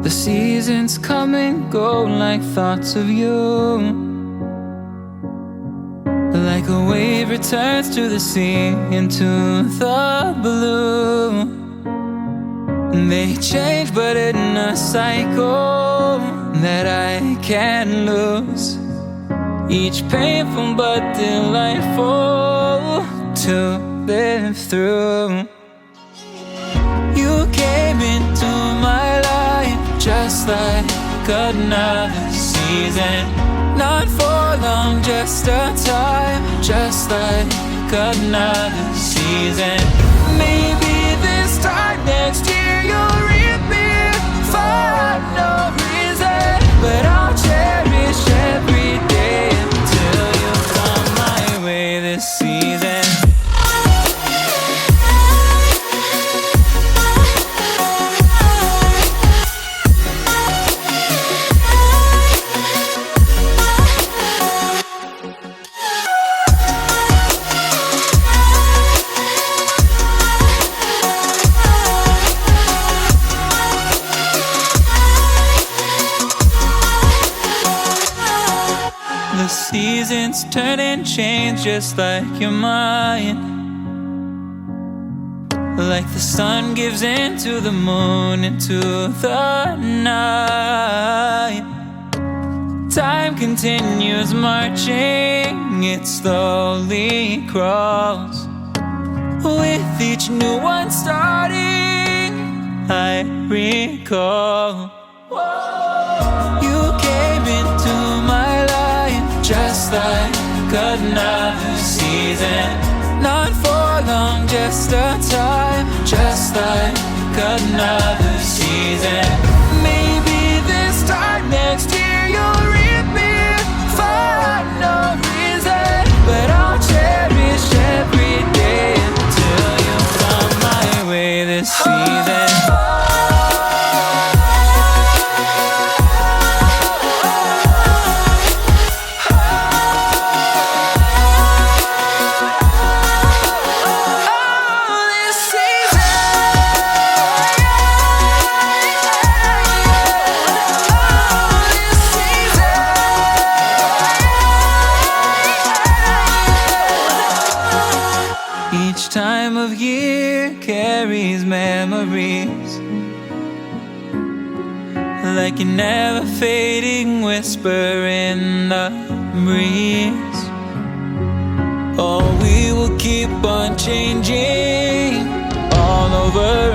The seasons come and go like thoughts of you. Like a wave returns to the sea, into the blue. They change but in a cycle that I can't lose. Each painful but delightful to live through. You came into my life just like another season. Not for long, just a time, just like another season. Maybe this time next year you'll reappear for no reason, but I'll cherish every day until you come my way this season. The seasons turn and change just like your mind. Like the sun gives into the moon, into the night. Time continues marching, it slowly crawls. With each new one starting, I recall. You came into my life just like another season. Not for long, just a time, just like another season. Maybe this time next year you'll reappear for no reason, but I'll cherish every day until you come my way this season. Each time of year carries memories, like a never fading whisper in the breeze. Oh, we will keep on changing all over